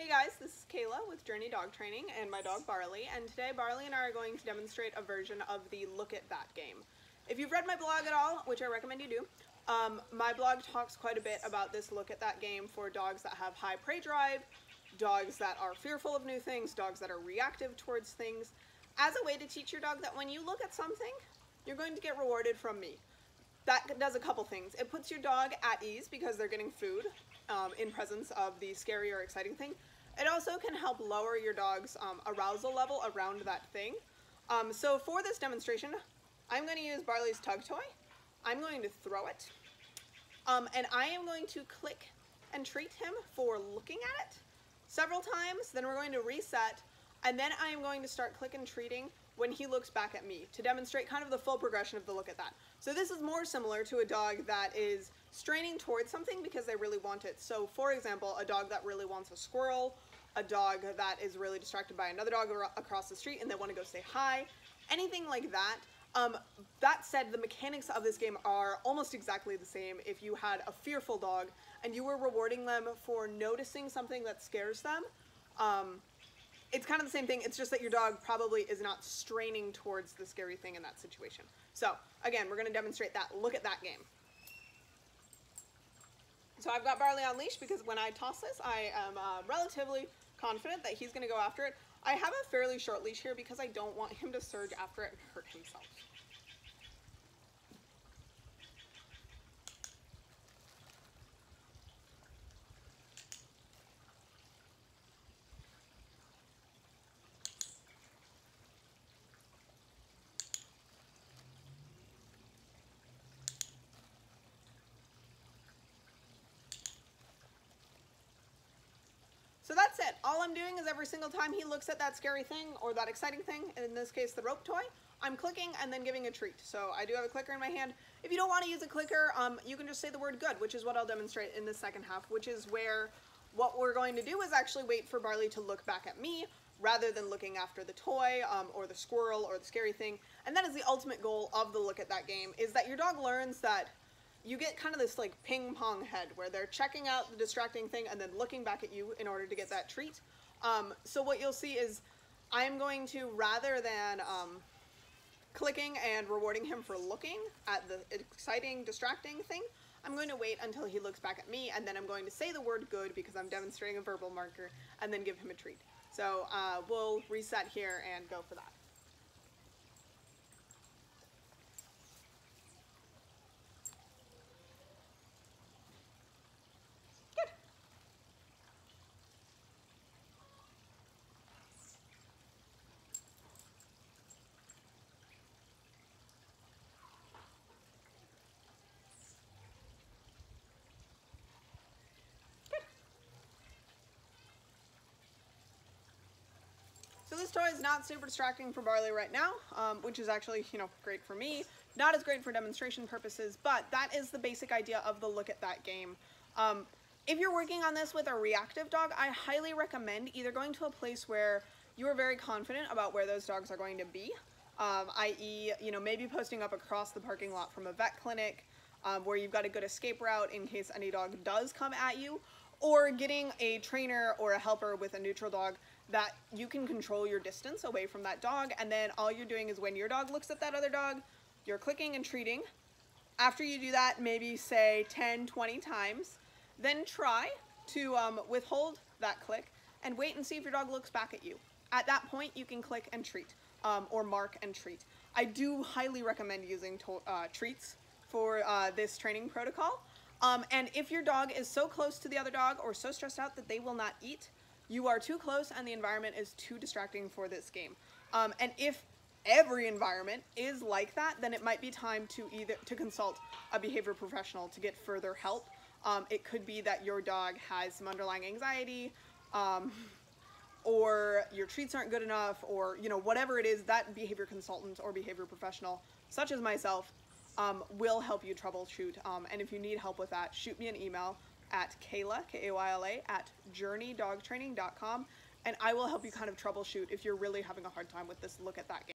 Hey guys, this is Kayla with Journey Dog Training and my dog Barley, and today Barley and I are going to demonstrate a version of the Look at That game. If you've read my blog at all, which I recommend you do, my blog talks quite a bit about this Look at That game for dogs that have high prey drive, dogs that are fearful of new things, dogs that are reactive towards things, as a way to teach your dog that when you look at something, you're going to get rewarded from me. That does a couple things. It puts your dog at ease because they're getting food in presence of the scary or exciting thing. It also can help lower your dog's arousal level around that thing. So for this demonstration, I'm going to use Barley's tug toy. I'm going to throw it. And I am going to click and treat him for looking at it several times. Then we're going to reset. And then I am going to start click and treating when he looks back at me to demonstrate kind of the full progression of the Look at That. So this is more similar to a dog that is straining towards something because they really want it. So for example, a dog that really wants a squirrel, a dog that is really distracted by another dog across the street and they want to go say hi, anything like that. That said, the mechanics of this game are almost exactly the same if you had a fearful dog and you were rewarding them for noticing something that scares them. It's kind of the same thing, it's just that your dog probably is not straining towards the scary thing in that situation. So, again, we're going to demonstrate that Look at That game. So I've got Barley on leash because when I toss this, I am relatively confident that he's going to go after it. I have a fairly short leash here because I don't want him to surge after it and hurt himself. So that's it. All I'm doing is every single time he looks at that scary thing or that exciting thing, and in this case the rope toy, I'm clicking and then giving a treat. So I do have a clicker in my hand. If you don't want to use a clicker, you can just say the word good, which is what I'll demonstrate in the second half, which is where what we're going to do is actually wait for Barley to look back at me rather than looking after the toy or the squirrel or the scary thing. And that is the ultimate goal of the Look at That game, is that your dog learns that you get kind of this like ping pong head where they're checking out the distracting thing and then looking back at you in order to get that treat. So what you'll see is I'm going to, rather than clicking and rewarding him for looking at the exciting, distracting thing, I'm going to wait until he looks back at me, and then I'm going to say the word good because I'm demonstrating a verbal marker, and then give him a treat. So we'll reset here and go for that. So this toy is not super distracting for Barley right now, which is actually, great for me. Not as great for demonstration purposes, but that is the basic idea of the Look at That game. If you're working on this with a reactive dog, I highly recommend either going to a place where you are very confident about where those dogs are going to be, i.e., maybe posting up across the parking lot from a vet clinic, where you've got a good escape route in case any dog does come at you, or getting a trainer or a helper with a neutral dog that you can control your distance away from that dog, and then all you're doing is when your dog looks at that other dog, you're clicking and treating. After you do that, maybe say 10, 20 times, then try to withhold that click and wait and see if your dog looks back at you. At that point, you can click and treat, or mark and treat. I do highly recommend using treats for this training protocol. And if your dog is so close to the other dog or so stressed out that they will not eat, you are too close and the environment is too distracting for this game. And if every environment is like that, then it might be time to consult a behavior professional to get further help. It could be that your dog has some underlying anxiety, or your treats aren't good enough, or whatever it is, that behavior consultant or behavior professional, such as myself, will help you troubleshoot. And if you need help with that, shoot me an email at Kayla, K-A-Y-L-A, at journeydogtraining.com, and I will help you kind of troubleshoot if you're really having a hard time with this Look at That game.